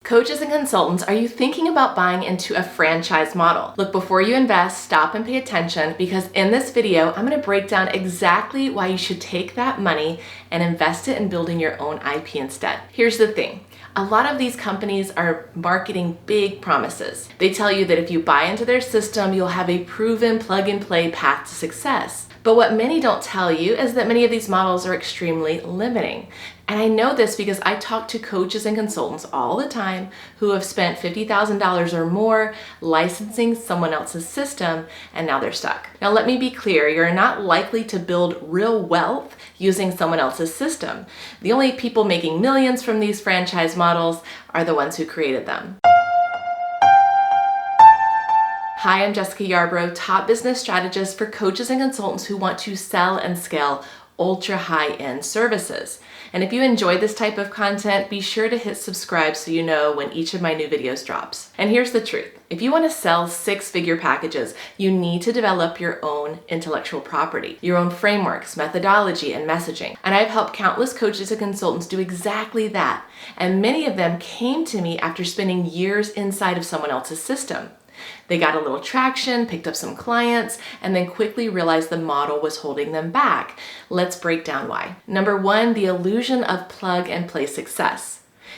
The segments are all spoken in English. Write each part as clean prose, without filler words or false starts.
Coaches and consultants, are you thinking about buying into a franchise model? Look, before you invest, stop and pay attention, because in this video, I'm going to break down exactly why you should take that money and invest it in building your own IP instead. Here's the thing. A lot of these companies are marketing big promises. They tell you that if you buy into their system, you'll have a proven plug-and-play path to success. But what many don't tell you is that many of these models are extremely limiting. And I know this because I talk to coaches and consultants all the time who have spent $50,000 or more licensing someone else's system, and now they're stuck. Now let me be clear, you're not likely to build real wealth using someone else's system. The only people making millions from these franchise models are the ones who created them. Hi, I'm Jessica Yarbrough, top business strategist for coaches and consultants who want to sell and scale ultra high-end services. And if you enjoy this type of content, be sure to hit subscribe so you know when each of my new videos drops. And here's the truth. If you want to sell six-figure packages, you need to develop your own intellectual property, your own frameworks, methodology, and messaging. And I've helped countless coaches and consultants do exactly that. And many of them came to me after spending years inside of someone else's system. They got a little traction, picked up some clients, and then quickly realized the model was holding them back. Let's break down why. Number one, the illusion of plug and play success.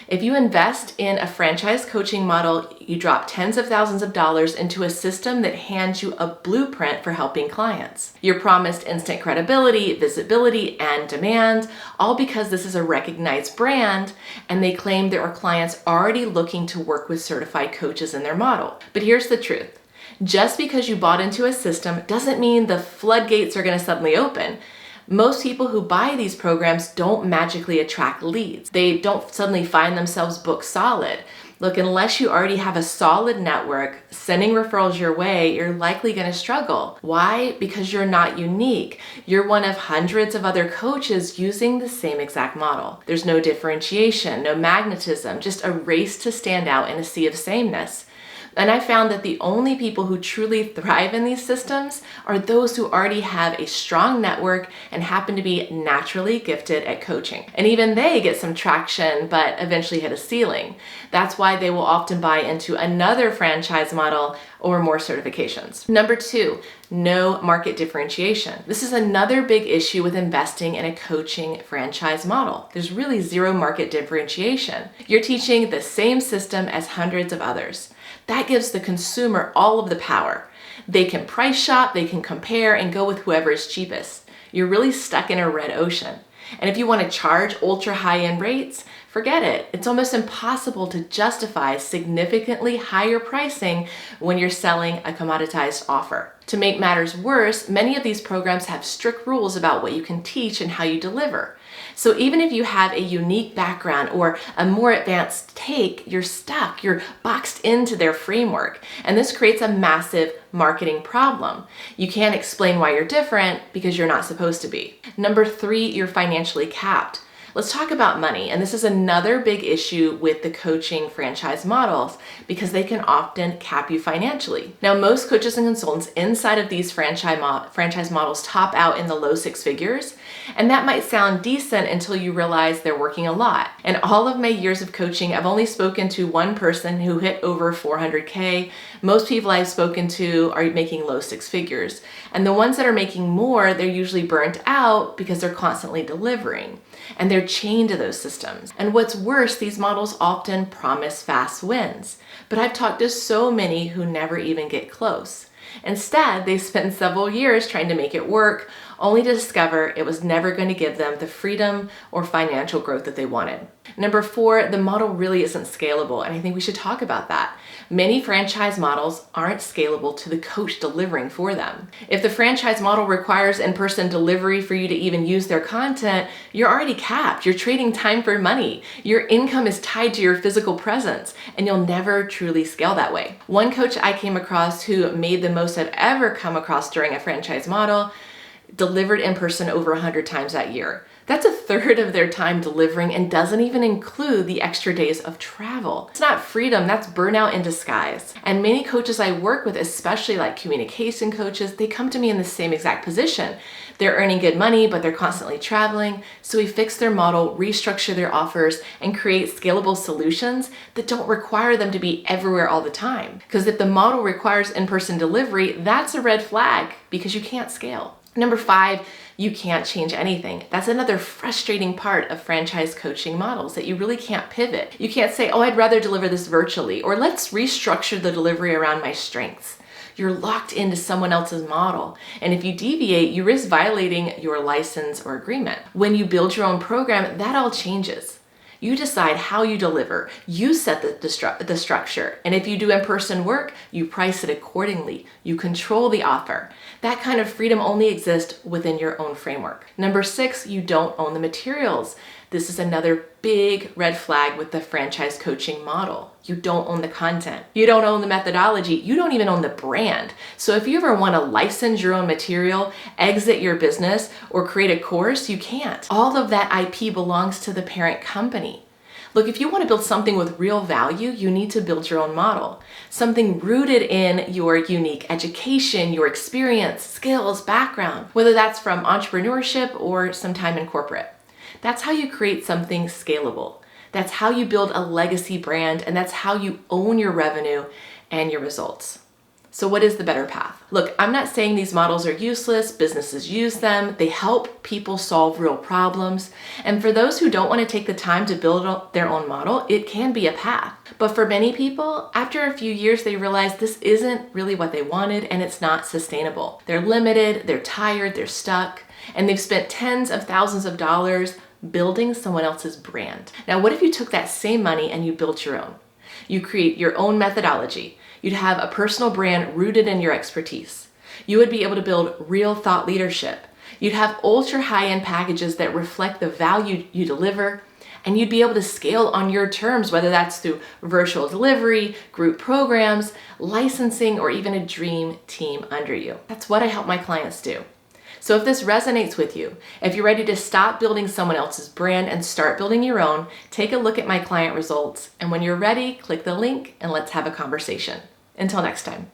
If you invest in a franchise coaching model, you drop tens of thousands of dollars into a system that hands you a blueprint for helping clients. You're promised instant credibility, visibility, and demand, all because this is a recognized brand, and they claim there are clients already looking to work with certified coaches in their model. But here's the truth. Just because you bought into a system doesn't mean the floodgates are going to suddenly open. Most people who buy these programs don't magically attract leads. They don't suddenly find themselves booked solid. Look, unless you already have a solid network sending referrals your way, you're likely going to struggle. Why? Because you're not unique. You're one of hundreds of other coaches using the same exact model. There's no differentiation, no magnetism, just a race to stand out in a sea of sameness. And I found that the only people who truly thrive in these systems are those who already have a strong network and happen to be naturally gifted at coaching. And even they get some traction, but eventually hit a ceiling. That's why they will often buy into another franchise model or more certifications. Number two, no market differentiation. This is another big issue with investing in a coaching franchise model. There's really zero market differentiation. You're teaching the same system as hundreds of others. That gives the consumer all of the power. They can price shop, they can compare, and go with whoever is cheapest. You're really stuck in a red ocean. And if you want to charge ultra high-end rates, forget it. It's almost impossible to justify significantly higher pricing when you're selling a commoditized offer. To make matters worse, many of these programs have strict rules about what you can teach and how you deliver. So even if you have a unique background or a more advanced take, you're stuck, you're boxed into their framework. And this creates a massive marketing problem. You can't explain why you're different because you're not supposed to be. Number three, you're financially capped. Let's talk about money. And this is another big issue with the coaching franchise models because they can often cap you financially. Now, most coaches and consultants inside of these franchise models top out in the low six figures. And that might sound decent until you realize they're working a lot. In all of my years of coaching, I've only spoken to one person who hit over 400K. Most people I've spoken to are making low six figures. And the ones that are making more, they're usually burnt out because they're constantly delivering. And they're chained to those systems. And what's worse, these models often promise fast wins. But I've talked to so many who never even get close. Instead, they spend several years trying to make it work, only to discover it was never going to give them the freedom or financial growth that they wanted. Number four, the model really isn't scalable, and I think we should talk about that. Many franchise models aren't scalable to the coach delivering for them. If the franchise model requires in-person delivery for you to even use their content, you're already capped. You're trading time for money. Your income is tied to your physical presence, and you'll never truly scale that way. One coach I came across who made the most I've ever come across during a franchise model delivered in person over 100 times that year. That's a third of their time delivering and doesn't even include the extra days of travel. It's not freedom, that's burnout in disguise. And many coaches I work with, especially like communication coaches, they come to me in the same exact position. They're earning good money, but they're constantly traveling. So we fix their model, restructure their offers, and create scalable solutions that don't require them to be everywhere all the time. Because if the model requires in-person delivery, that's a red flag because you can't scale. Number 5, you can't change anything. That's another frustrating part of franchise coaching models, that you really can't pivot. You can't say, oh, I'd rather deliver this virtually, or let's restructure the delivery around my strengths. You're locked into someone else's model. And if you deviate, you risk violating your license or agreement. When you build your own program, that all changes. You decide how you deliver. You set the structure. And if you do in-person work, you price it accordingly. You control the offer. That kind of freedom only exists within your own framework. Number 6, you don't own the materials. This is another big red flag with the franchise coaching model. You don't own the content. You don't own the methodology. You don't even own the brand. So if you ever want to license your own material, exit your business, or create a course, you can't. All of that IP belongs to the parent company. Look, if you want to build something with real value, you need to build your own model. Something rooted in your unique education, your experience, skills, background, whether that's from entrepreneurship or some time in corporate. That's how you create something scalable. That's how you build a legacy brand, and that's how you own your revenue and your results. So what is the better path? Look, I'm not saying these models are useless. Businesses use them. They help people solve real problems. And for those who don't want to take the time to build their own model, it can be a path. But for many people, after a few years, they realize this isn't really what they wanted and it's not sustainable. They're limited, they're tired, they're stuck, and they've spent tens of thousands of dollars building someone else's brand. Now, what if you took that same money and you built your own? You create your own methodology. You'd have a personal brand rooted in your expertise. You would be able to build real thought leadership. You'd have ultra high-end packages that reflect the value you deliver, and you'd be able to scale on your terms, whether that's through virtual delivery, group programs, licensing, or even a dream team under you. That's what I help my clients do. So if this resonates with you, if you're ready to stop building someone else's brand and start building your own, take a look at my client results. And when you're ready, click the link and let's have a conversation. Until next time.